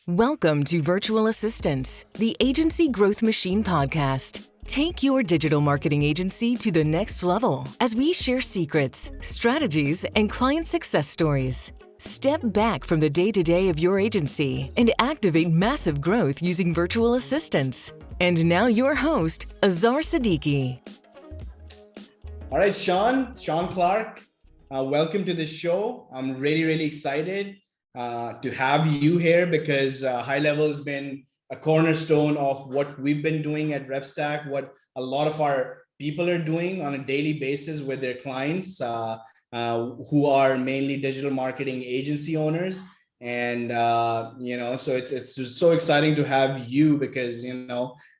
Welcome to Virtual Assistants, the Agency Growth Machine podcast. Take your digital marketing agency to the next level as we share secrets, strategies, and client success stories. Step back from the day-to-day of your agency and activate massive growth using virtual assistants. And now your host, Azar Siddiqui. All right, Shaun Clark, welcome to the show. I'm really excited to have you here because HighLevel has been a cornerstone of what we've been doing at RepStack, what a lot of our people are doing on a daily basis with their clients who are mainly digital marketing agency owners. And, so it's just so exciting to have you because, you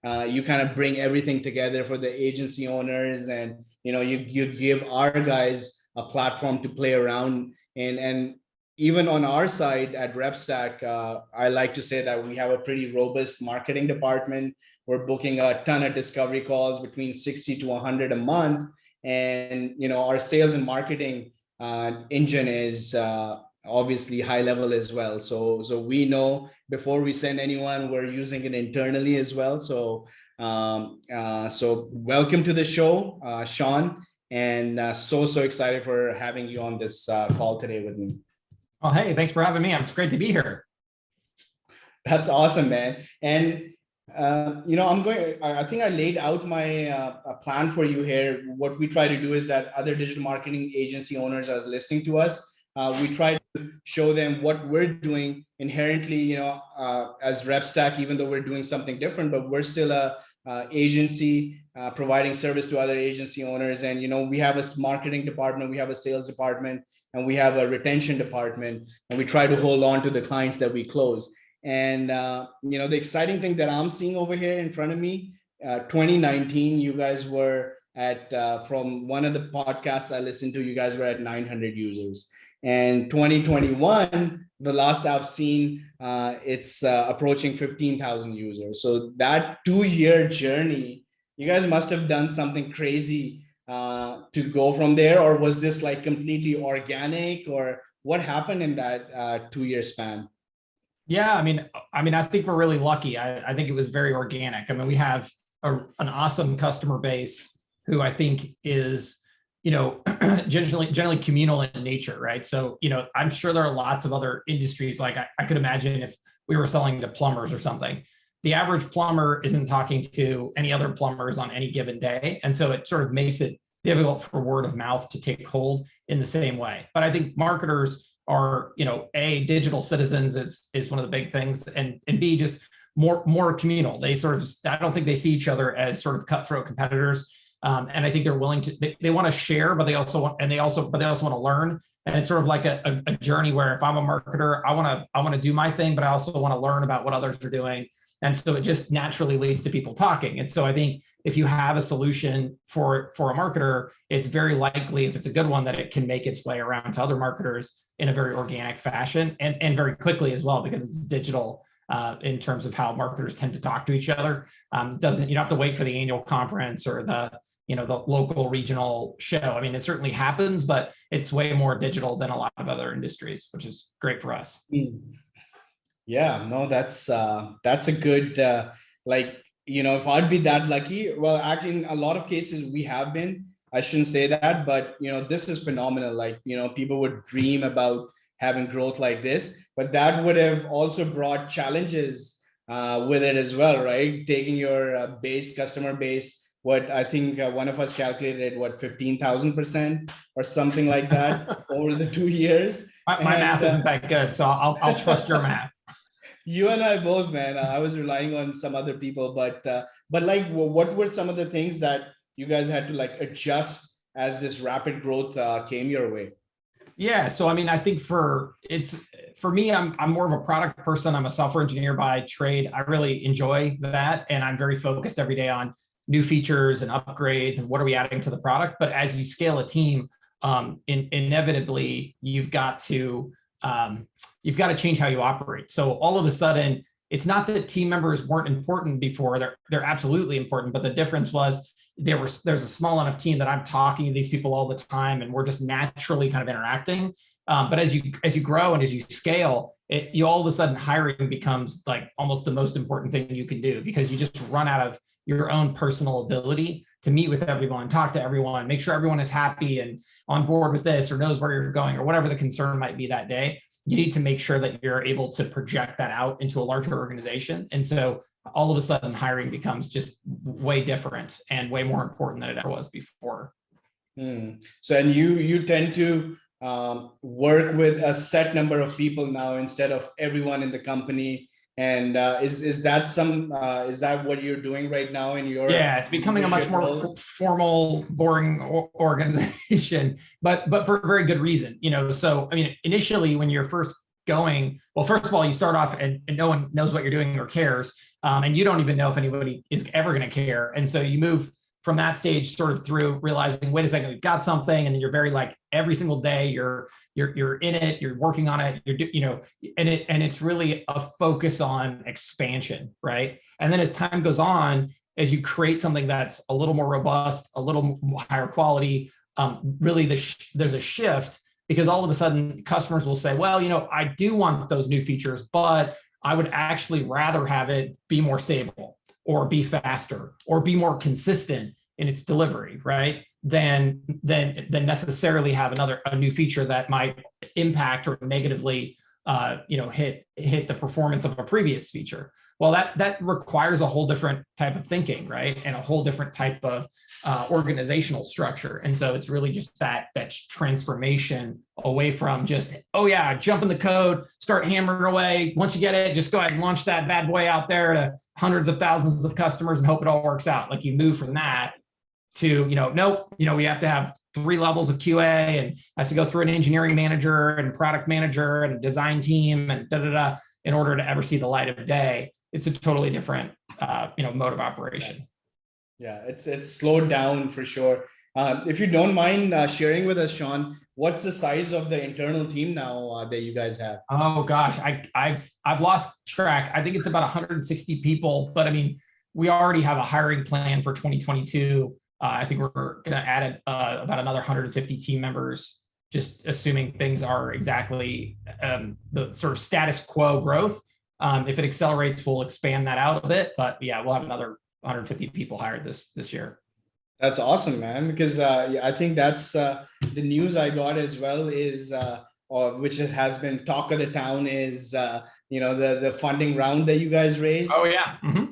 kind of bring everything together for the agency owners and, you give our guys a platform to play around and even on our side at RepStack, I like to say that we have a pretty robust marketing department. We're booking a ton of discovery calls between 60 to 100 a month. And, our sales and marketing engine is obviously HighLevel as well. So we know before we send anyone, we're using it internally as well. So welcome to the show, Shaun, and so excited for having you on this call today with me. Oh, hey, thanks for having me. It's great to be here. That's awesome, man. And, I think I laid out my plan for you here. What we try to do is that other digital marketing agency owners are listening to us. We try to show them what we're doing inherently, as RepStack, even though we're doing something different, but we're still a agency providing service to other agency owners. And, we have a marketing department, we have a sales department, and we have a retention department, and we try to hold on to the clients that we close. And, the exciting thing that I'm seeing over here in front of me, 2019, you guys were at, from one of the podcasts I listened to, you guys were at 900 users. And 2021, the last I've seen, it's approaching 15,000 users. So that 2-year journey, you guys must have done something crazy to go from there, or was this like completely organic, or what happened in that 2-year span? Yeah, I mean, I think we're really lucky. I think it was very organic. I mean, we have an awesome customer base who I think is, generally communal in nature, right? So, I'm sure there are lots of other industries. Like I could imagine if we were selling to plumbers or something, the average plumber isn't talking to any other plumbers on any given day. And so it sort of makes it difficult for word of mouth to take hold in the same way. But I think marketers are, A, digital citizens is one of the big things, and B, just more communal. They sort of, I don't think they see each other as sort of cutthroat competitors. And I think they're willing to, they want to share, but they also want to learn. And it's sort of like a journey where if I'm a marketer, I want to do my thing, but I also want to learn about what others are doing. And so it just naturally leads to people talking. And so I think if you have a solution for a marketer, it's very likely, if it's a good one, that it can make its way around to other marketers in a very organic fashion and very quickly as well, because it's digital in terms of how marketers tend to talk to each other. You don't have to wait for the annual conference or the local regional show. I mean, it certainly happens, but it's way more digital than a lot of other industries, which is great for us. Yeah, no, that's a good, if I'd be that lucky, well, actually in a lot of cases we have been, I shouldn't say that, but, this is phenomenal. Like, people would dream about having growth like this, but that would have also brought challenges with it as well, right? Taking your customer base, what I think one of us calculated, 15,000% or something like that over the 2 years. My math isn't that good, so I'll trust your math. You and I both, man. I was relying on some other people, but like, what were some of the things that you guys had to like adjust as this rapid growth came your way? Yeah, so I mean, I think for me, I'm more of a product person. I'm a software engineer by trade. I really enjoy that, and I'm very focused every day on new features and upgrades and what are we adding to the product. But as you scale a team, inevitably you've got to change how you operate. So all of a sudden, it's not that team members weren't important before. They're absolutely important, but the difference was there's a small enough team that I'm talking to these people all the time, and we're just naturally kind of interacting. But as you grow and as you scale, you all of a sudden hiring becomes like almost the most important thing you can do, because you just run out of your own personal ability to meet with everyone, talk to everyone, make sure everyone is happy and on board with this or knows where you're going or whatever the concern might be that day. You need to make sure that you're able to project that out into a larger organization. And so all of a sudden hiring becomes just way different and way more important than it ever was before. So, and you tend to work with a set number of people now instead of everyone in the company. And is that what you're doing right now in your? Yeah, it's becoming a much more formal, boring organization, but for a very good reason. So I mean, initially when you're first going, well, first of all, you start off and no one knows what you're doing or cares, and you don't even know if anybody is ever going to care. And so you move from that stage sort of through realizing, wait a second, we've got something, and then you're very like every single day you're in it, you're working on it, and it's really a focus on expansion, right? And then as time goes on, as you create something that's a little more robust, a little higher quality, really there's a shift, because all of a sudden customers will say, well, I do want those new features, but I would actually rather have it be more stable or be faster or be more consistent in its delivery, right? Than necessarily have a new feature that might impact or negatively hit the performance of a previous feature. Well, that requires a whole different type of thinking, right? And a whole different type of organizational structure. And so it's really just that transformation away from just, oh yeah, jump in the code, start hammering away. Once you get it, just go ahead and launch that bad boy out there to hundreds of thousands of customers and hope it all works out. Like you move from that to, nope, we have to have 3 levels of QA and has to go through an engineering manager and product manager and design team and in order to ever see the light of day. It's a totally different, mode of operation. Yeah, it's slowed down for sure. If you don't mind sharing with us, Shaun, what's the size of the internal team now that you guys have? Oh gosh, I've lost track. I think it's about 160 people, but I mean, we already have a hiring plan for 2022. I think we're going to add about another 150 team members, just assuming things are exactly the sort of status quo growth. If it accelerates, we'll expand that out a bit. But yeah, we'll have another 150 people hired this year. That's awesome, man. Because I think that's the news I got as well is, which has been talk of the town is, the funding round that you guys raised. Oh yeah. Mm-hmm.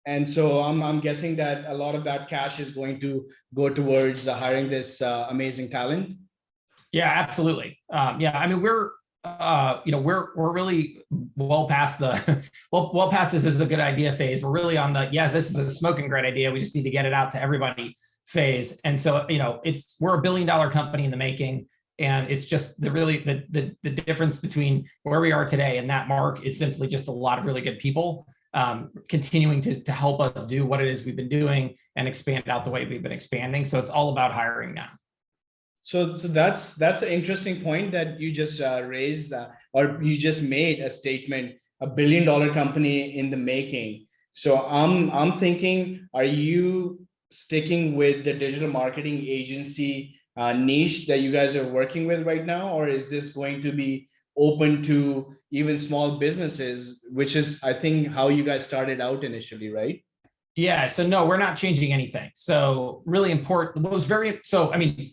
And so I'm guessing that a lot of that cash is going to go towards hiring this amazing talent. Yeah, absolutely. Yeah, I mean, we're really well past well past this is a good idea phase. We're really on this is a smoking great idea. We just need to get it out to everybody phase. And so, we're $1 billion company in the making. And it's just the difference between where we are today and that mark is simply just a lot of really good people continuing to help us do what it is we've been doing and expand out the way we've been expanding. So it's all about hiring now. So that's an interesting point that you just raised, or you just made a statement, $1 billion company in the making. So I'm thinking, are you sticking with the digital marketing agency niche that you guys are working with right now, or is this going to be open to even small businesses, which is, I think, how you guys started out initially, right? Yeah. So no, we're not changing anything. So really important. I mean,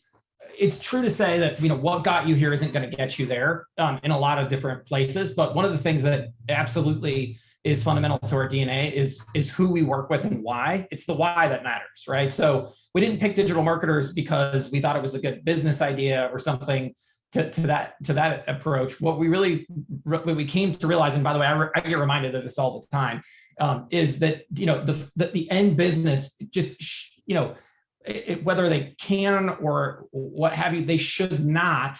it's true to say that, what got you here isn't going to get you there in a lot of different places. But one of the things that absolutely is fundamental to our DNA is who we work with and why. It's the why that matters, right? So we didn't pick digital marketers because we thought it was a good business idea or something to that approach. What we came to realize, and by the way, I get reminded of this all the time, is that, the end business just, whether they can or what have you, they should not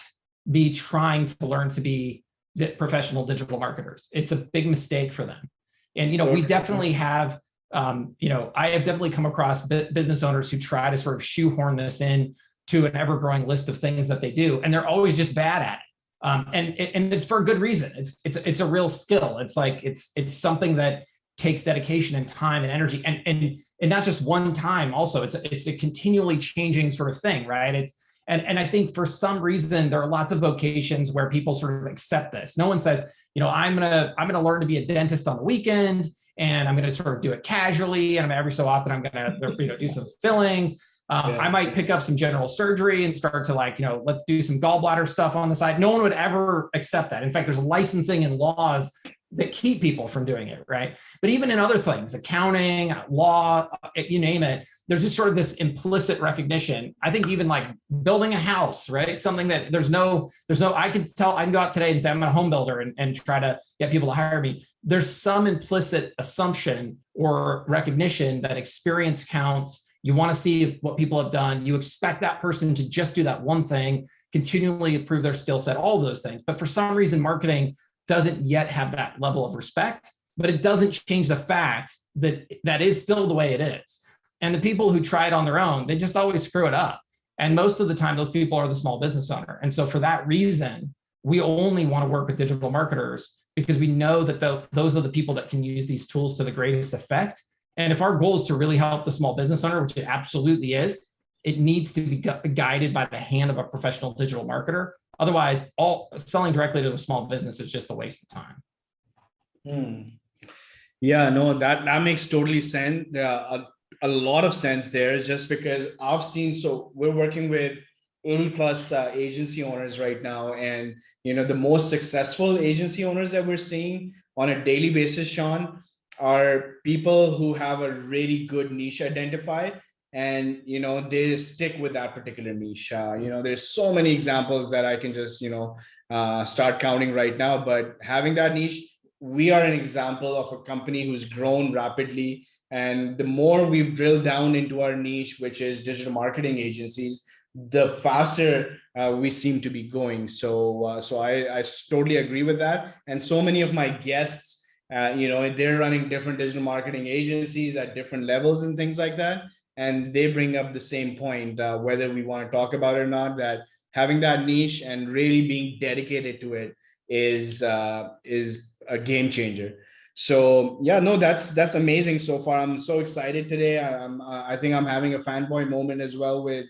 be trying to learn to be professional digital marketers. It's a big mistake for them. And, we definitely have, I have definitely come across business owners who try to sort of shoehorn this in to an ever-growing list of things that they do, and they're always just bad at it. And it's for a good reason. It's a real skill. It's like it's something that takes dedication and time and energy, and not just one time. Also, it's a continually changing sort of thing, right? And I think for some reason, there are lots of vocations where people sort of accept this. No one says, I'm gonna learn to be a dentist on the weekend, and I'm gonna sort of do it casually, and every so often I'm gonna do some fillings. I might pick up some general surgery and start to let's do some gallbladder stuff on the side. No one would ever accept that. In fact, there's licensing and laws that keep people from doing it, right? But even in other things, accounting, law, you name it, there's just sort of this implicit recognition. I think even like building a house, right? Something that I can go out today and say, I'm a home builder and try to get people to hire me. There's some implicit assumption or recognition that experience counts. You want to see what people have done. You expect that person to just do that one thing, continually improve their skill set, all of those things. But for some reason, marketing doesn't yet have that level of respect, but it doesn't change the fact that that is still the way it is. And the people who try it on their own, they just always screw it up. And most of the time, those people are the small business owner. And so for that reason, we only want to work with digital marketers because we know that those are the people that can use these tools to the greatest effect. And if our goal is to really help the small business owner, which it absolutely is, it needs to be guided by the hand of a professional digital marketer. Otherwise, selling directly to a small business is just a waste of time. Yeah, no, that makes totally sense. A lot of sense there, just because I've seen, so we're working with 80 plus agency owners right now. And, the most successful agency owners that we're seeing on a daily basis, Shaun, are people who have a really good niche identified. And, they stick with that particular niche. There's so many examples that I can just, start counting right now, but having that niche, we are an example of a company who's grown rapidly. And the more we've drilled down into our niche, which is digital marketing agencies, the faster we seem to be going. So I totally agree with that. And so many of my guests, they're running different digital marketing agencies at different levels and things like that. And they bring up the same point, whether we want to talk about it or not, that having that niche and really being dedicated to it is a game changer. So yeah, no, that's amazing so far. I'm so excited today. I think I'm having a fanboy moment as well with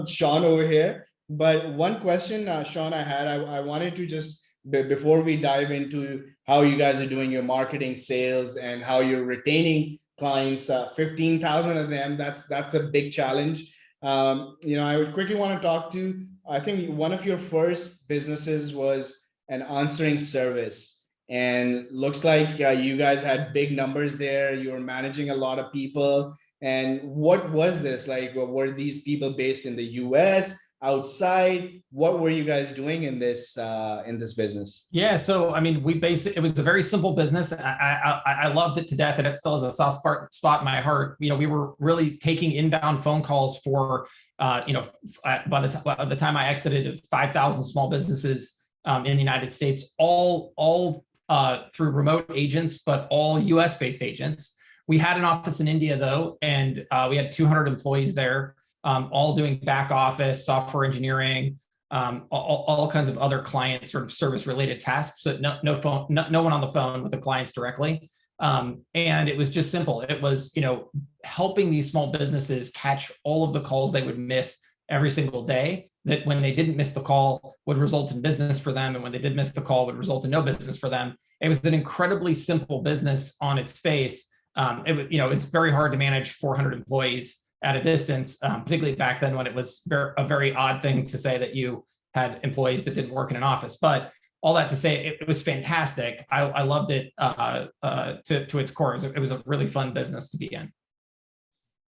Shaun over here. But one question, Shaun, I wanted to just, before we dive into how you guys are doing your marketing, sales, and how you're retaining clients, 15,000 of them, that's a big challenge. I would quickly want to talk to, I think one of your first businesses was an answering service, and looks like you guys had big numbers there. You were managing a lot of people. And what was this like? Were these people based in the US, outside? What were you guys doing in this business? Yeah, so it was a very simple business. I loved it to death, and it still has a soft spot in my heart. We were really taking inbound phone calls for, by the time I exited, 5,000 small businesses in the United States, all through remote agents, but all US based agents. We had an office in India though, and we had 200 employees there, all doing back office, software engineering, all kinds of other client sort of service related tasks. So no one on the phone with the clients directly. And it was just simple. It was, helping these small businesses catch all of the calls they would miss every single day, that when they didn't miss the call would result in business for them. And when they did miss the call would result in no business for them. It was an incredibly simple business on its face. It was very hard to manage 400 employees at a distance, particularly back then when it was a very odd thing to say that you had employees that didn't work in an office. But all that to say, it was fantastic. I loved it to its core. It was a really fun business to be in.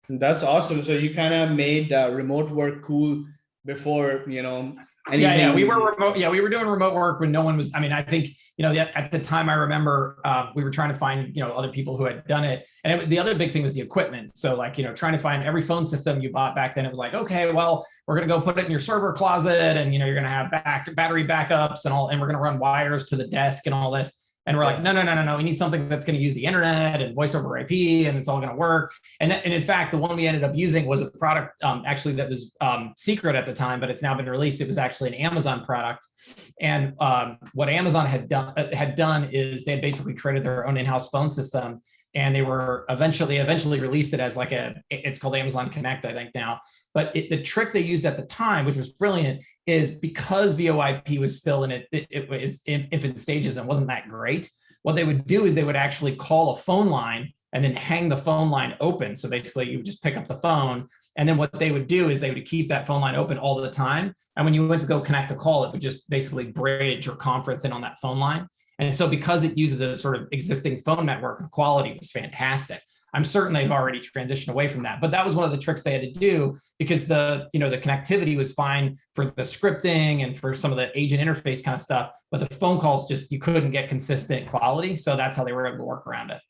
That's awesome. So you kind of made remote work cool before, anything. Yeah, we were remote. Yeah, we were doing remote work when no one was. I think, at the time I remember we were trying to find, other people who had done it. And the other big thing was the equipment. So trying to find every phone system you bought back then, it was like, okay, well, we're going to go put it in your server closet, and, you're going to have battery backups and we're going to run wires to the desk and all this. And we're like, no. We need something that's going to use the internet and voice over IP, and it's all going to work. And in fact, the one we ended up using was a product actually that was secret at the time, but it's now been released. It was actually an Amazon product. And what Amazon had done is they had basically created their own in-house phone system. And they were eventually released it as it's called Amazon Connect, I think now. But the trick they used at the time, which was brilliant, is because VoIP was still it was in infant stages and wasn't that great. What they would do is they would actually call a phone line and then hang the phone line open. So basically you would just pick up the phone. And then what they would do is they would keep that phone line open all the time. And when you went to go connect a call, it would just basically bridge your conference in on that phone line. And so because it uses a sort of existing phone network, the quality was fantastic. I'm certain they've already transitioned away from that, but that was one of the tricks they had to do because the connectivity was fine for the scripting and for some of the agent interface kind of stuff, but the phone calls you couldn't get consistent quality. So that's how they were able to work around it.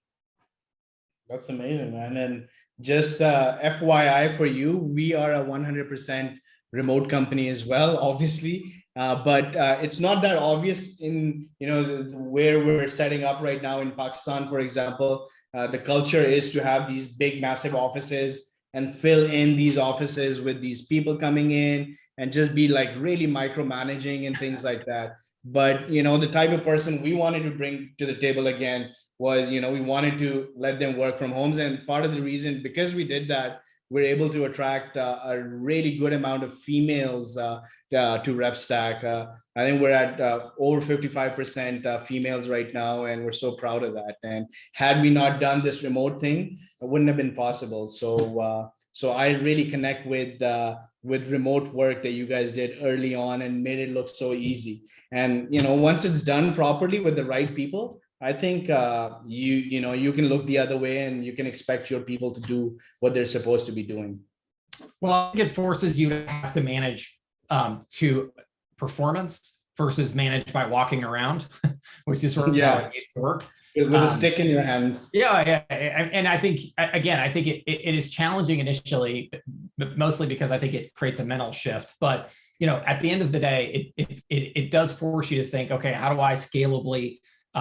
That's amazing, man. And just FYI for you, we are a 100% remote company as well, obviously. But it's not that obvious in where we're setting up right now in Pakistan, for example. The culture is to have these big, massive offices and fill in these offices with these people coming in and just be like really micromanaging and things like that. But the type of person we wanted to bring to the table again was, we wanted to let them work from homes. And part of the reason, because we did that, we're able to attract a really good amount of females to RepStack. I think we're at over 55% females right now, and we're so proud of that. And had we not done this remote thing, it wouldn't have been possible. So I really connect with remote work that you guys did early on and made it look so easy. And once it's done properly with the right people, I think you can look the other way and you can expect your people to do what they're supposed to be doing. Well, I think it forces you to have to manage to performance versus manage by walking around, which is sort of how it used to work. With a stick in your hands. Yeah. And I think, again, it is challenging initially, but mostly because I think it creates a mental shift. But, at the end of the day, it does force you to think, okay, how do I scalably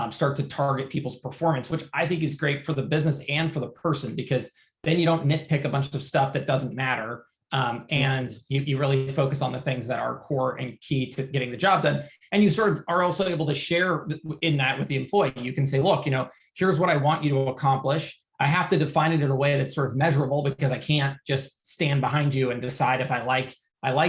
start to target people's performance, which I think is great for the business and for the person, because then you don't nitpick a bunch of stuff that doesn't matter. And you really focus on the things that are core and key to getting the job done. And you sort of are also able to share in that with the employee. You can say, look, here's what I want you to accomplish. I have to define it in a way that's sort of measurable, because I can't just stand behind you and decide if I like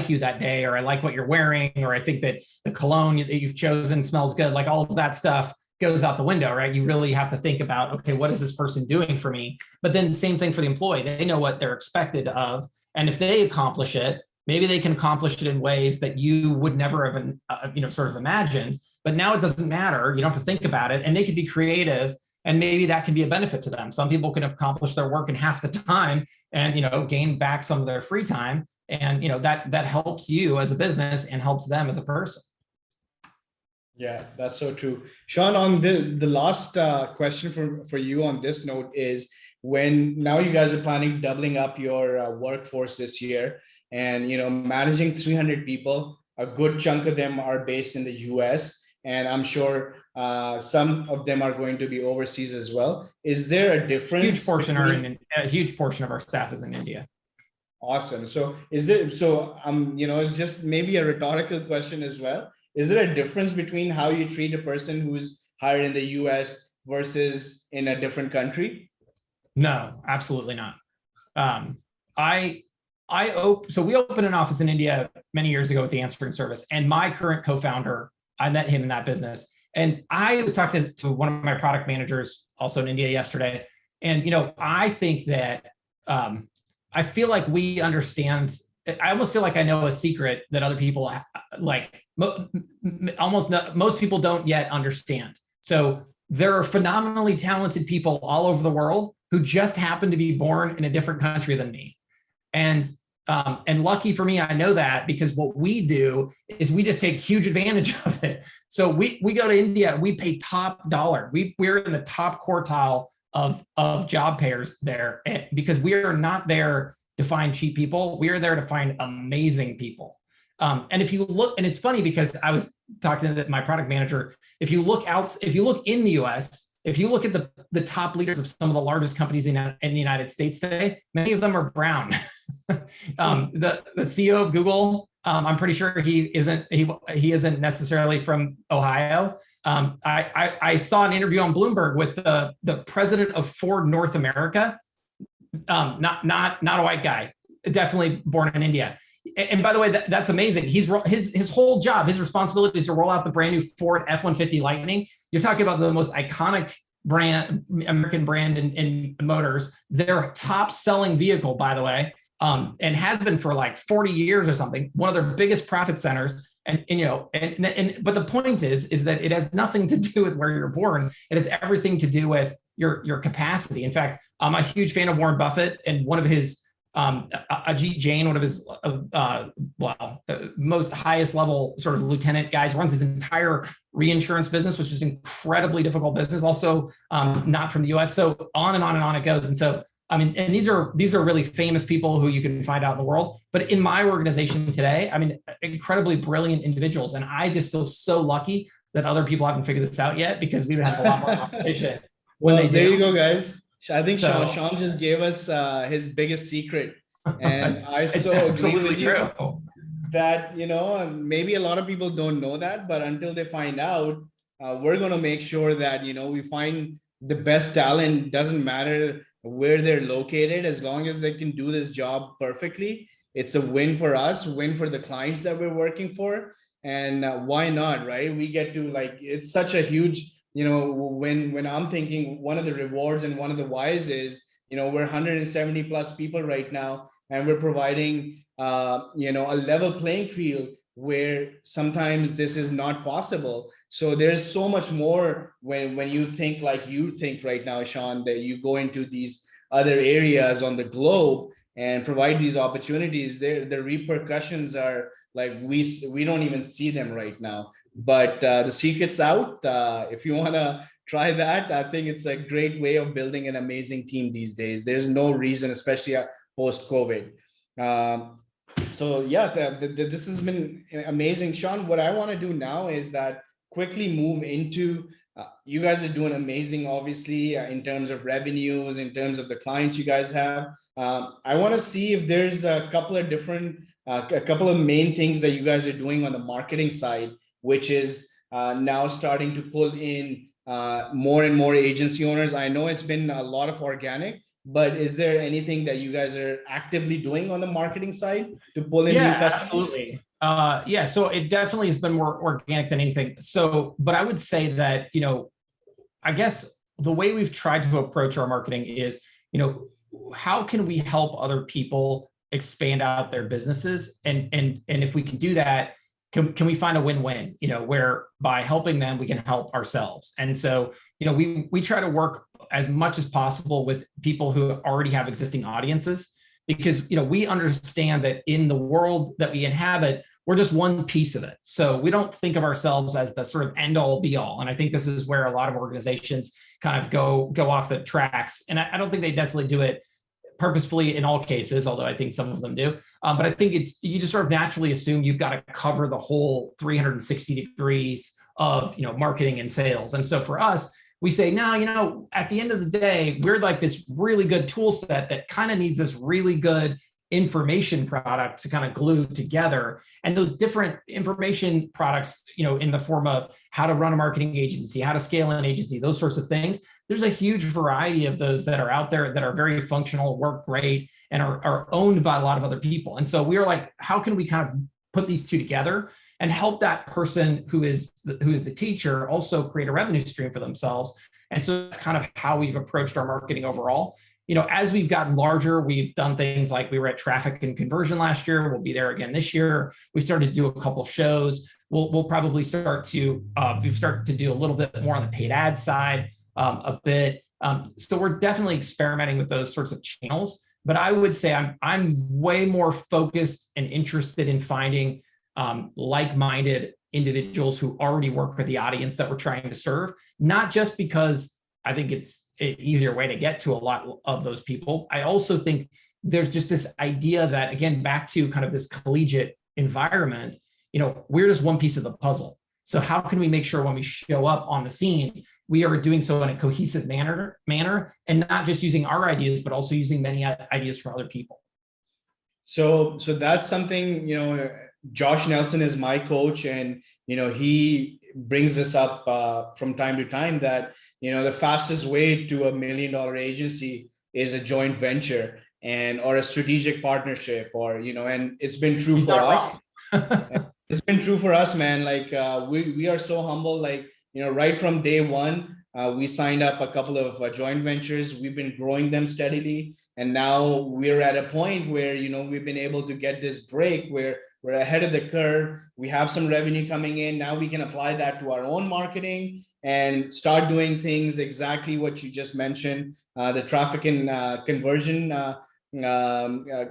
you that day, or I like what you're wearing, or I think that the cologne that you've chosen smells good. Like all of that stuff goes out the window, right? You really have to think about, okay, what is this person doing for me? But then the same thing for the employee. They know what they're expected of. And if they accomplish it, maybe they can accomplish it in ways that you would never have, sort of imagined. But now it doesn't matter. You don't have to think about it, and they could be creative, and maybe that can be a benefit to them. Some people can accomplish their work in half the time, and gain back some of their free time, and that helps you as a business and helps them as a person. Yeah, that's so true. Shaun, on the last question for you on this note is, when now you guys are planning doubling up your workforce this year, and managing 300 people, a good chunk of them are based in the US, and I'm sure some of them are going to be overseas as well. Is there a difference? A huge portion of our staff is in India. Awesome. So it's just maybe a rhetorical question as well. Is there a difference between how you treat a person who's hired in the US versus in a different country? No, absolutely not. So we opened an office in India many years ago with the answering service, and my current co-founder, I met him in that business. And I was talking to one of my product managers also in India yesterday. And, I think that I feel like we understand, I almost feel like I know a secret that other people most people don't yet understand. So there are phenomenally talented people all over the world who just happen to be born in a different country than me. And lucky for me, I know that, because what we do is we just take huge advantage of it. So we go to India and we pay top dollar. We're in the top quartile of job payers there, because we are not there to find cheap people. We are there to find amazing people. And if you look, and it's funny because I was talking to my product manager, if you look in the US, if you look at the top leaders of some of the largest companies in the United States today, many of them are brown. The CEO of Google, I'm pretty sure he isn't necessarily from Ohio. I saw an interview on Bloomberg with the president of Ford North America, not a white guy. definitely born in India. And by the way, that's amazing. His whole job, his responsibility is to roll out the brand new Ford F-150 Lightning. You're talking about the most iconic brand, American brand in motors. Their top selling vehicle, by the way, and has been for like 40 years or something. One of their biggest profit centers. And but the point is that it has nothing to do with where you're born. It has everything to do with your capacity. In fact, I'm a huge fan of Warren Buffett, and one of his Ajit Jain, one of his most highest level sort of lieutenant guys, runs his entire reinsurance business, which is an incredibly difficult business. Also, not from the U.S. So on and on and on it goes. And so, I mean, and these are really famous people who you can find out in the world. But in my organization today, I mean, incredibly brilliant individuals, and I just feel so lucky that other people haven't figured this out yet, because we would have a lot more competition. Well, there you go, guys. I think Shaun just gave us his biggest secret, and I so agree with you that, you know, maybe a lot of people don't know that, but until they find out, we're going to make sure that, you know, we find the best talent. Doesn't matter where they're located, as long as they can do this job perfectly. It's a win for us, win for the clients that we're working for, and why not, right? We get to, like, it's such a huge, you know, when I'm thinking one of the rewards and one of the whys is, you know, we're 170 plus people right now, and we're providing, you know, a level playing field where sometimes this is not possible. So there's so much more when you think like you think right now, Shaun, that you go into these other areas on the globe and provide these opportunities. The repercussions are like, we don't even see them right now. But the secret's out. If you want to try that, I think it's a great way of building an amazing team these days. There's no reason, especially post-COVID. So yeah, this has been amazing. Shaun, what I want to do now is that quickly move into, you guys are doing amazing, obviously, in terms of revenues, in terms of the clients you guys have. I want to see if there's a couple of different, a couple of main things that you guys are doing on the marketing side, which is now starting to pull in more and more agency owners. I know it's been a lot of organic, but is there anything that you guys are actively doing on the marketing side to pull in new customers? Absolutely. Yeah, so it definitely has been more organic than anything. So, but I would say that, you know, I guess the way we've tried to approach our marketing is, you know, how can we help other people expand out their businesses? And if we can do that, can we find a win-win, you know, where by helping them, we can help ourselves. And so, you know, we try to work as much as possible with people who already have existing audiences, because, you know, we understand that in the world that we inhabit, we're just one piece of it. So we don't think of ourselves as the sort of end all be all. And I think this is where a lot of organizations kind of go off the tracks. And I don't think they necessarily do it purposefully in all cases, although I think some of them do. But I think you just sort of naturally assume you've got to cover the whole 360 degrees of, you know, marketing and sales. And so for us, we say, no, you know, at the end of the day, we're like this really good tool set that kind of needs this really good information product to kind of glue together. And those different information products, you know, in the form of how to run a marketing agency, how to scale an agency, those sorts of things. There's a huge variety of those that are out there that are very functional, work great, and are owned by a lot of other people. And so we are like, how can we kind of put these two together and help that person who is the teacher also create a revenue stream for themselves? And so that's kind of how we've approached our marketing overall. You know, as we've gotten larger, we've done things like we were at Traffic and Conversion last year. We'll be there again this year. We started to do a couple shows. We'll probably start to do a little bit more on the paid ad side a bit. So we're definitely experimenting with those sorts of channels. But I would say I'm way more focused and interested in finding like-minded individuals who already work with the audience that we're trying to serve, not just because I think it's an easier way to get to a lot of those people. I also think there's just this idea that, again, back to kind of this collegiate environment, you know, we're just one piece of the puzzle. So how can we make sure when we show up on the scene, we are doing so in a cohesive manner and not just using our ideas, but also using many ideas from other people. So that's something, you know, Josh Nelson is my coach, and, you know, he brings this up from time to time that, you know, the fastest way to $1 million agency is a joint venture. and or a strategic partnership, or and it's been true He's for not us. wrong. It's been true for us, man. Like we are so humble. Like right from day one, we signed up a couple of joint ventures. We've been growing them steadily, and now we're at a point where we've been able to get this break where we're ahead of the curve. We have some revenue coming in. Now we can apply that to our own marketing and start doing things exactly what you just mentioned. The traffic and conversion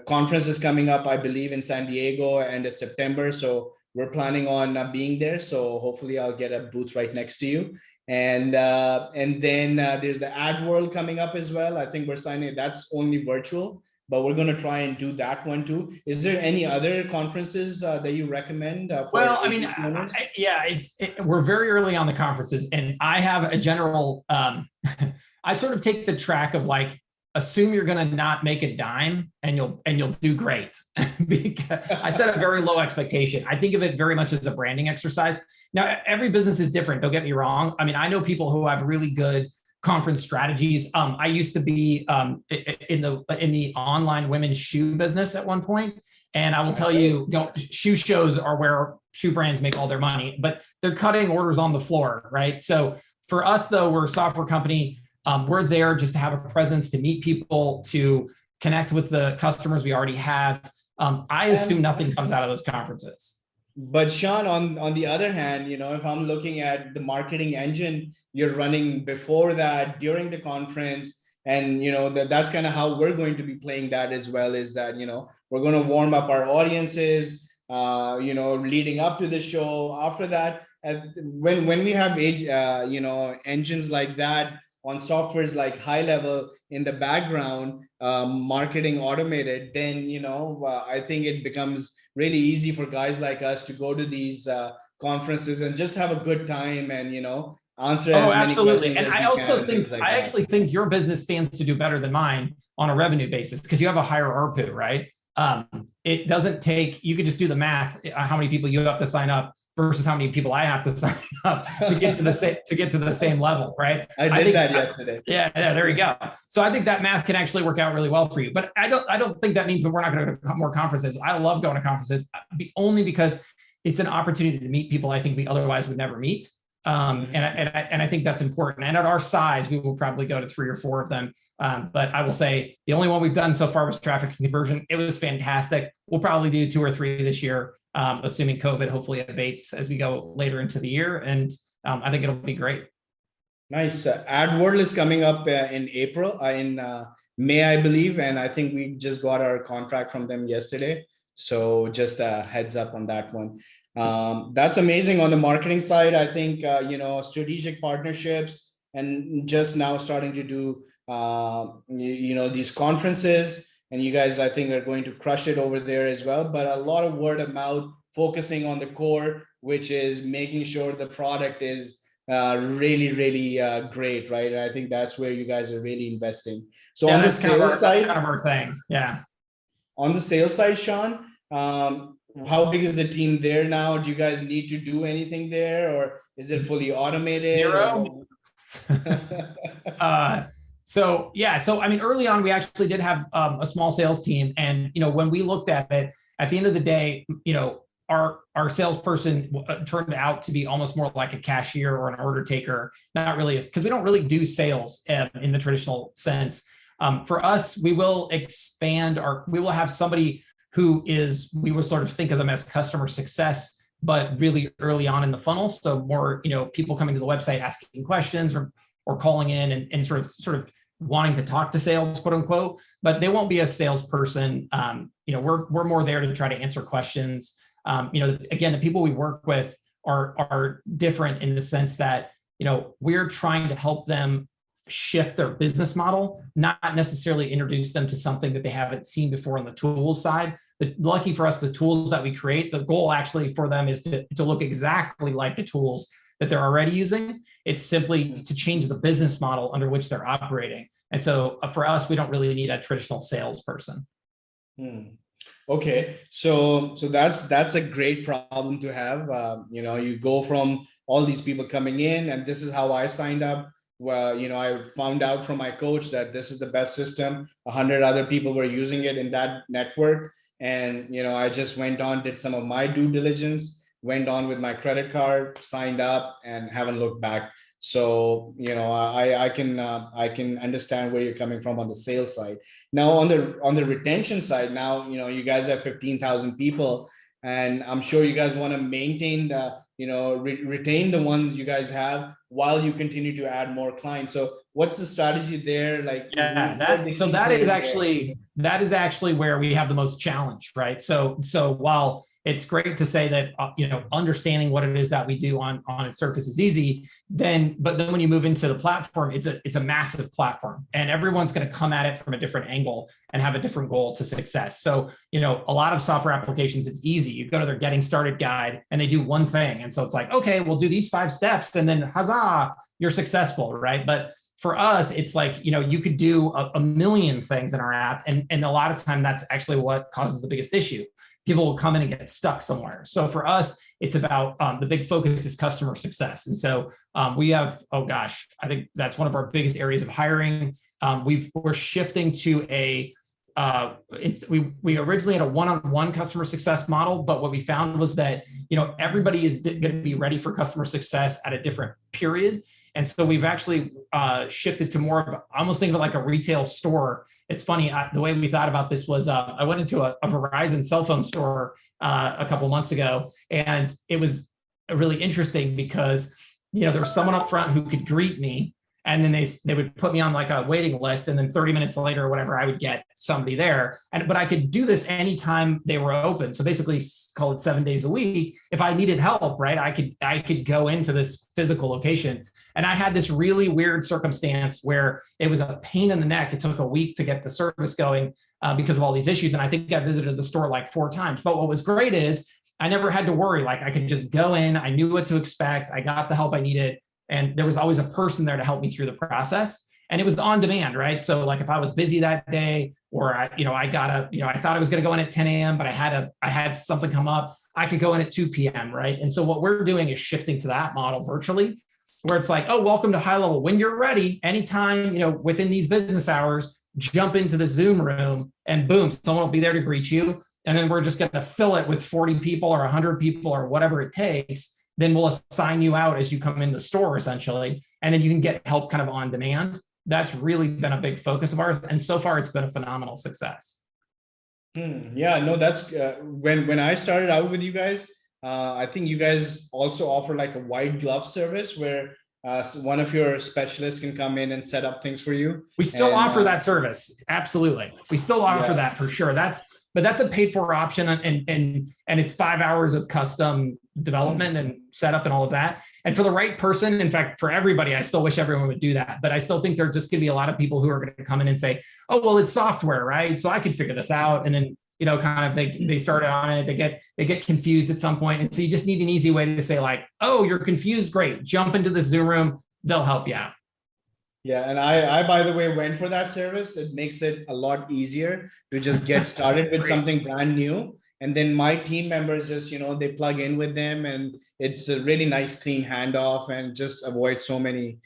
conference is coming up, I believe, in San Diego end of September. So we're planning on being there. So hopefully I'll get a booth right next to you. And then there's the ad world coming up as well. I think we're signing, that's only virtual, but we're going to try and do that one too. Is there any other conferences that you recommend for Well, I mean, owners? we're very early on the conferences, and I have a general, I sort of take the track of like, assume you're going to not make a dime and you'll do great. Because I set a very low expectation. I think of it very much as a branding exercise. Now, every business is different. Don't get me wrong. I mean, I know people who have really good conference strategies. I used to be in the online women's shoe business at one point. And I will tell you, shoe shows are where shoe brands make all their money, but they're cutting orders on the floor, right? So for us, though, we're a software company. We're there just to have a presence, to meet people, to connect with the customers we already have. I assume nothing comes out of those conferences. But Shaun, on the other hand, if I'm looking at the marketing engine you're running before that, during the conference, and that's kind of how we're going to be playing that as well, is that we're going to warm up our audiences, leading up to the show. After that, when we have engines like that on softwares like HighLevel in the background, marketing automated, then I think it becomes really easy for guys like us to go to these conferences and just have a good time and answer as many questions and as I we also can, think like I that. actually think your business stands to do better than mine on a revenue basis because you have a higher ARPU, right? It doesn't take, you could just do the math, how many people you have to sign up versus how many people I have to sign up to get to the same level, right? I did that yesterday. Yeah, there you go. So I think that math can actually work out really well for you. But I don't think that means that we're not going to go to more conferences. I love going to conferences only because it's an opportunity to meet people I think we otherwise would never meet. And I think that's important. And at our size, we will probably go to 3 or 4 of them. But I will say the only one we've done so far was traffic and conversion. It was fantastic. We'll probably do 2 or 3 this year, assuming COVID hopefully abates as we go later into the year. And I think it'll be great. Nice. Ad World is coming up in April, in May, I believe. And I think we just got our contract from them yesterday. So just a heads up on that one. That's amazing. On the marketing side, I think, strategic partnerships and just now starting to do, these conferences, and you guys, I think, are going to crush it over there as well. But a lot of word of mouth, focusing on the core, which is making sure the product is really, really great, right? And I think that's where you guys are really investing. So on the sales side, kind of our thing. Yeah. On the sales side, Shaun, how big is the team there now? Do you guys need to do anything there, or is it fully automated? 0. So I mean, early on, we actually did have a small sales team, and when we looked at it, at the end of the day, our salesperson turned out to be almost more like a cashier or an order taker. Not really, because we don't really do sales in the traditional sense. For us, we will expand we will have somebody who we will sort of think of them as customer success, but really early on in the funnel. So more, people coming to the website asking questions or calling in and sort of wanting to talk to sales, quote unquote, but they won't be a salesperson. We're more there to try to answer questions. Again, the people we work with are different in the sense that, we're trying to help them shift their business model, not necessarily introduce them to something that they haven't seen before on the tools side. But lucky for us, the tools that we create, the goal actually for them is to look exactly like the tools that they're already using. It's simply to change the business model under which they're operating. And so for us, we don't really need a traditional salesperson. Okay, so that's a great problem to have. You go from all these people coming in, and this is how I signed up well, I found out from my coach that this is the best system. 100 other people were using it in that network. And, I just went on, did some of my due diligence, went on with my credit card, signed up, and haven't looked back. So, I can understand where you're coming from on the sales side. Now on the retention side, now, you guys have 15,000 people, and I'm sure you guys want to maintain retain the ones you guys have while you continue to add more clients. So what's the strategy there? Like, yeah, that is actually where we have the most challenge, right? So while it's great to say that, understanding what it is that we do on its surface is easy, but then when you move into the platform, it's a massive platform, and everyone's going to come at it from a different angle and have a different goal to success. So, a lot of software applications, it's easy. You go to their getting started guide and they do one thing. And so it's like, okay, we'll do these 5 steps and then huzzah, you're successful, right? But for us, it's like, you could do a million things in our app. And a lot of time that's actually what causes the biggest issue. People will come in and get stuck somewhere. So for us, it's about the big focus is customer success. And so we have, I think that's one of our biggest areas of hiring. We're shifting to we originally had a one-on-one customer success model, but what we found was that, everybody is going to be ready for customer success at a different period. And so we've actually shifted to more of, I almost think of it like a retail store. It's funny, the way we thought about this was I went into a Verizon cell phone store a couple of months ago, and it was really interesting because, there was someone up front who could greet me, and then they would put me on like a waiting list, and then 30 minutes later or whatever, I would get somebody there. But I could do this anytime they were open. So basically call it 7 days a week. If I needed help, right, I could go into this physical location. And I had this really weird circumstance where it was a pain in the neck. It took a week to get the service going because of all these issues. And I think I visited the store like 4 times. But what was great is I never had to worry. Like, I could just go in, I knew what to expect. I got the help I needed. And there was always a person there to help me through the process. And it was on demand, right? So like if I was busy that day, or I thought I was going to go in at 10 a.m., but I had something come up, I could go in at 2 p.m., right? And so what we're doing is shifting to that model virtually, where it's like, oh, welcome to HighLevel. When you're ready, anytime, within these business hours, jump into the Zoom room and boom, someone will be there to greet you. And then we're just going to fill it with 40 people or 100 people or whatever it takes. Then we'll assign you out as you come in the store, essentially. And then you can get help kind of on demand. That's really been a big focus of ours. And so far, it's been a phenomenal success. Yeah, no, that's when I started out with you guys, I think you guys also offer like a white glove service where one of your specialists can come in and set up things for you. We still offer that service. Absolutely. We still offer that for sure. But that's a paid for option, and it's 5 hours of custom development and setup and all of that. And for the right person, in fact, for everybody, I still wish everyone would do that. But I still think there's just going to be a lot of people who are going to come in and say, oh, well, it's software, right? So I could figure this out. And then, kind of they start on it, they get confused at some point. And so you just need an easy way to say like, oh, you're confused. Great. Jump into the Zoom room. They'll help you out. Yeah. And I, by the way, went for that service. It makes it a lot easier to just get started with something brand new. And then my team members just, they plug in with them, and it's a really nice, clean handoff, and just avoid so many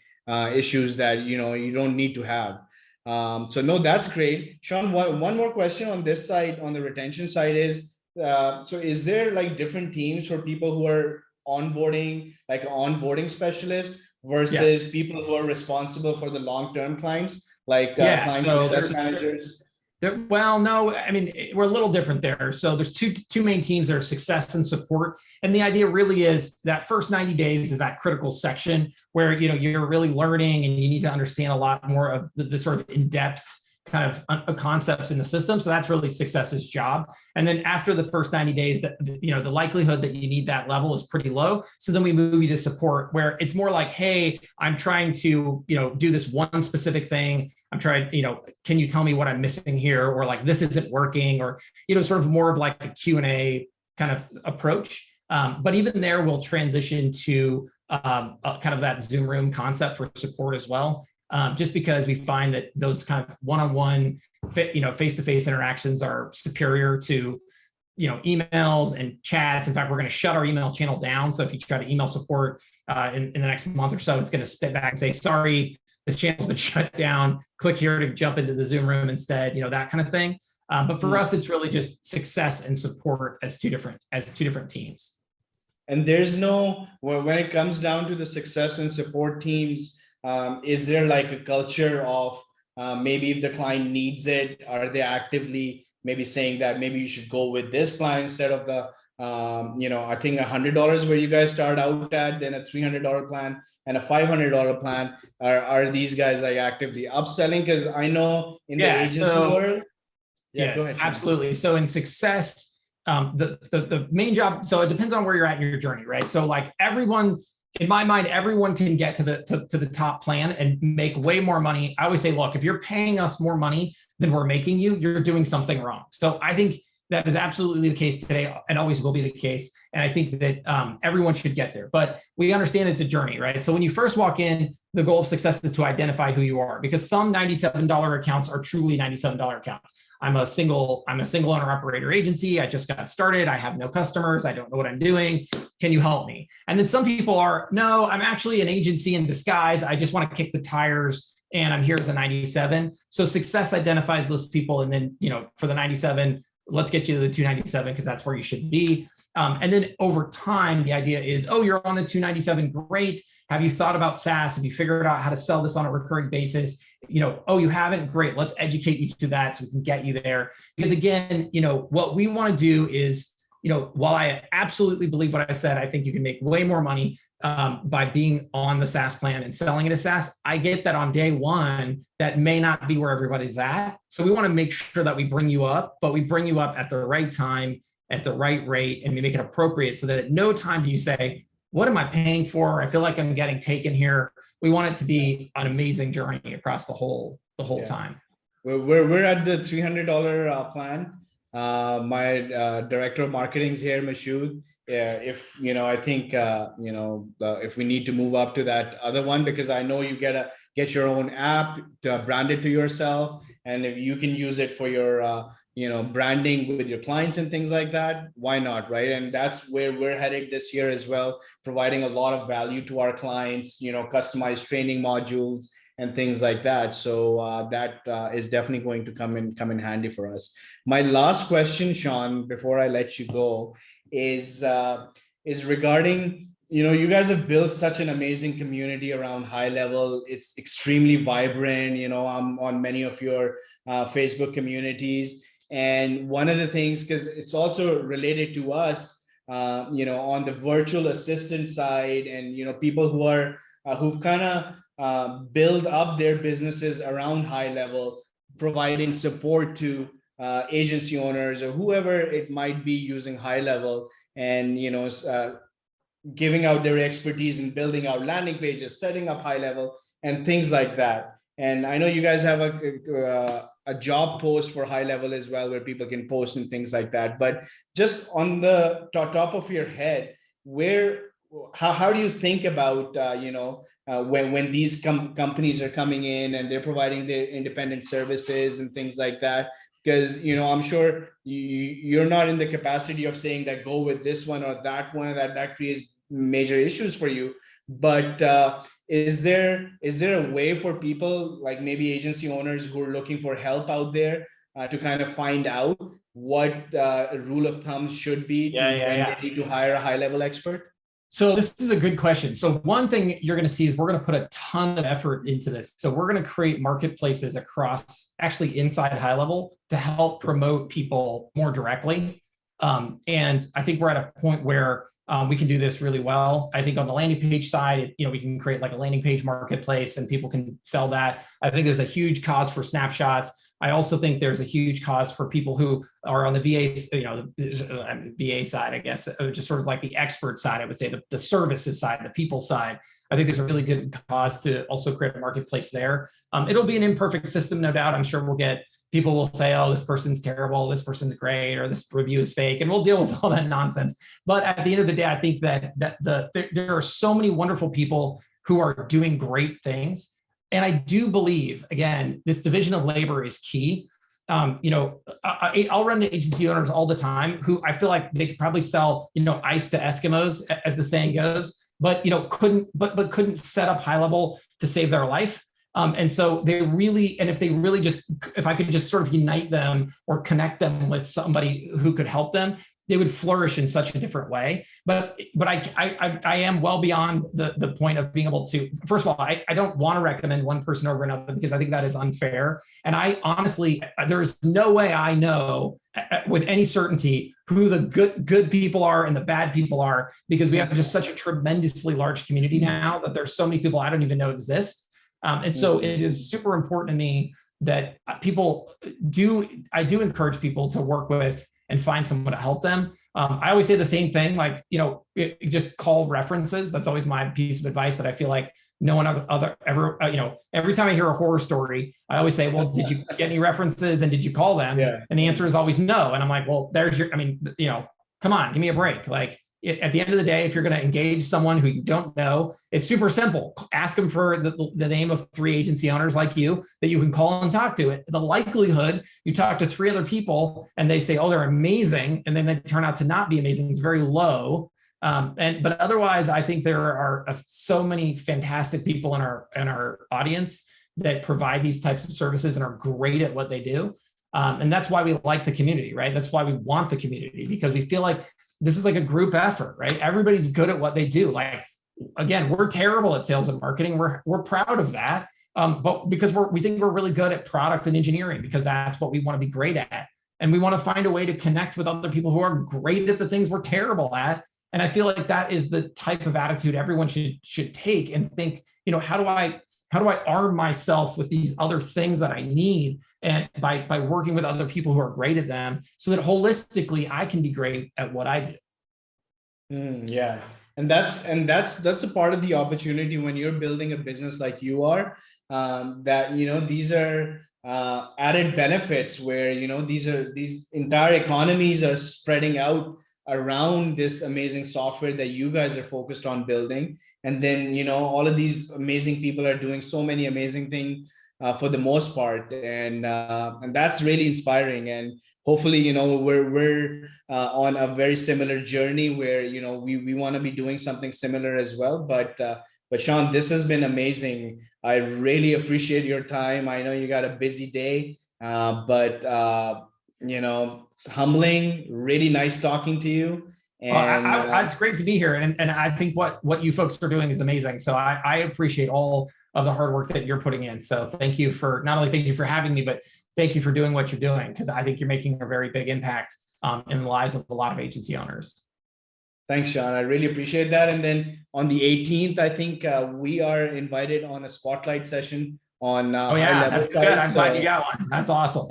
issues that, you don't need to have. So no, that's great. Shaun, one more question on this side, on the retention side is, so is there like different teams for people who are onboarding, like an onboarding specialist versus people who are responsible for the long-term clients, like client success managers? Well, no, I mean, we're a little different there. So there's two main teams that are success and support. And the idea really is that first 90 days is that critical section where, you're really learning and you need to understand a lot more of the sort of in-depth kind of concepts in the system. So that's really success's job. And then after the first 90 days, the likelihood that you need that level is pretty low. So then we move you to support, where it's more like, hey, I'm trying to, do this one specific thing. I'm trying, can you tell me what I'm missing here? Or like, this isn't working, or, sort of more of like a Q&A kind of approach. But even there, we'll transition to kind of that Zoom room concept for support as well. Just because we find that those kind of one-on-one, face-to-face interactions are superior to, emails and chats. In fact, we're going to shut our email channel down. So if you try to email support in the next month or so, it's going to spit back and say, sorry, this channel's been shut down. Click here to jump into the Zoom room instead, that kind of thing. But for us, it's really just success and support as two different teams. And there's no, when it comes down to the success and support teams, is there like a culture of maybe if the client needs it, are they actively maybe saying that maybe you should go with this plan instead of the, I think $100 where you guys start out at, then a $300 plan and a $500 plan. Are these guys like actively upselling? Because I know in the agency world. Yes, go ahead, absolutely. So in success, the main job, so it depends on where you're at in your journey, right? So like everyone, in my mind, everyone can get to the top plan and make way more money. I always say, look, if you're paying us more money than we're making you, you're doing something wrong. So I think that is absolutely the case today and always will be the case. And I think that everyone should get there, but we understand it's a journey, right? So when you first walk in, the goal of success is to identify who you are, because some $97 accounts are truly $97 accounts. I'm a single owner operator agency. I just got started. I have no customers. I don't know what I'm doing. Can you help me? And then some people are, no, I'm actually an agency in disguise. I just want to kick the tires and I'm here as a 97. So success identifies those people. And then, for the 97, let's get you to the 297 because that's where you should be. And then over time, the idea is, oh, you're on the 297. Great. Have you thought about SaaS? Have you figured out how to sell this on a recurring basis? Oh, you haven't? Great. Let's educate you to that so we can get you there. Because again, what we want to do is, while I absolutely believe what I said, I think you can make way more money by being on the SaaS plan and selling it as SaaS. I get that on day one, that may not be where everybody's at. So we want to make sure that we bring you up, but we bring you up at the right time, at the right rate, and we make it appropriate so that at no time do you say, what am I paying for? I feel like I'm getting taken here. We want it to be an amazing journey across the whole time. We're at the $300 plan. My director of marketing is here, Mashoud. If I think if we need to move up to that other one, because I know you get your own app branded to yourself, and if you can use it for your branding with your clients and things like that, why not, right? And that's where we're headed this year as well, providing a lot of value to our clients, customized training modules and things like that. So that is definitely going to come in handy for us. My last question, Shaun, before I let you go, is regarding, you guys have built such an amazing community around HighLevel. It's extremely vibrant. I'm on many of your Facebook communities. And one of the things, because it's also related to us, on the virtual assistant side, and people who've kind of build up their businesses around HighLevel, providing support to agency owners or whoever it might be using HighLevel, and giving out their expertise in building out landing pages, setting up HighLevel, and things like that. And I know you guys have a job post for HighLevel as well, where people can post and things like that. But just on the top of your head, how do you think about when these companies are coming in and they're providing their independent services and things like that? Because I'm sure you're not in the capacity of saying that go with this one or that one, that creates major issues for you. But is there a way for people, like maybe agency owners who are looking for help out there, to kind of find out what a rule of thumb should be when they need to hire a HighLevel expert? So this is a good question. So one thing you're going to see is we're going to put a ton of effort into this. So we're going to create marketplaces actually inside HighLevel, to help promote people more directly. And I think we're at a point where we can do this really well. I think on the landing page side, we can create like a landing page marketplace and people can sell that. I think there's a huge cause for snapshots. I also think there's a huge cause for people who are on the VA, VA side, I guess, just sort of like the expert side, I would say, the services side, the people side. I think there's a really good cause to also create a marketplace there. It'll be an imperfect system, no doubt. I'm sure people will say, oh, this person's terrible, this person's great, or this review is fake, and we'll deal with all that nonsense. But at the end of the day, I think that there are so many wonderful people who are doing great things. And I do believe, again, this division of labor is key. I'll run to agency owners all the time who I feel like they could probably sell, ice to Eskimos, as the saying goes, but couldn't set up HighLevel to save their life. And so if I could just sort of unite them or connect them with somebody who could help them, they would flourish in such a different way. But I am well beyond the point of being able to, first of all, I don't want to recommend one person over another because I think that is unfair. And I honestly, there's no way I know with any certainty who the good people are and the bad people are, because we have just such a tremendously large community now that there's so many people I don't even know exist. And so it is super important to me that I do encourage people to work with and find someone to help them. I always say the same thing, like, just call references. That's always my piece of advice that I feel like no one ever, every time I hear a horror story, I always say, well, did you get any references and did you call them? Yeah. And the answer is always no. And I'm like, well, come on, give me a break. Like, at the end of the day, if you're going to engage someone who you don't know, it's super simple. Ask them for the name of 3 agency owners like you that you can call and talk to. The likelihood you talk to 3 other people and they say, oh, they're amazing, and then they turn out to not be amazing, is very low. But otherwise, I think there are so many fantastic people in our audience that provide these types of services and are great at what they do. And that's why we like the community, right? That's why we want the community, because we feel like this is like a group effort, right? Everybody's good at what they do. Like, again, we're terrible at sales and marketing. We're proud of that. But because we think we're really good at product and engineering, because that's what we want to be great at. And we want to find a way to connect with other people who are great at the things we're terrible at. And I feel like that is the type of attitude everyone should take and think, how do I arm myself with these other things that I need, and by working with other people who are great at them, so that holistically I can be great at what I do. Yeah. And that's a part of the opportunity when you're building a business like you are, that, these are added benefits where, these entire economies are spreading out around this amazing software that you guys are focused on building. And then, all of these amazing people are doing so many amazing things for the most part. And that's really inspiring. And hopefully, we're on a very similar journey where, we want to be doing something similar as well. But Shaun, this has been amazing. I really appreciate your time. I know you got a busy day, but it's humbling, really nice talking to you. And it's great to be here. And I think what you folks are doing is amazing. So I appreciate all of the hard work that you're putting in. So thank you for having me, but thank you for doing what you're doing, because I think you're making a very big impact in the lives of a lot of agency owners. Thanks, Shaun. I really appreciate that. And then on the 18th, I think we are invited on a spotlight session on HighLevel. That's good. I'm glad you got one. That's awesome.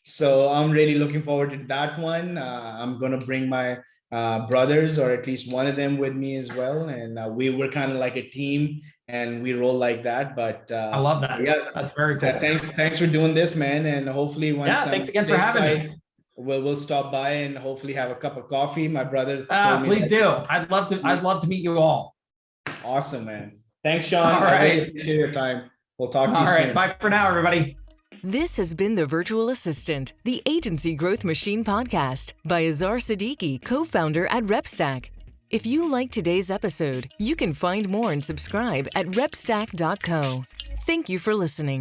So I'm really looking forward to that one. I'm going to bring my brothers, or at least one of them, with me as well. And we were kind of like a team, and we roll like that. But I love that. Yeah, that's very cool. Thanks for doing this, man. And hopefully thanks again for having me. We'll stop by and hopefully have a cup of coffee. My brothers. Please do. I'd love to meet you all. Awesome, man. Thanks, Shaun. All right. I really appreciate your time. We'll talk to you soon. All right. Bye for now, everybody. This has been The Virtual Assistant, the Agency Growth Machine podcast by Azar Siddiqui, co-founder at RepStack. If you like today's episode, you can find more and subscribe at repstack.co. Thank you for listening.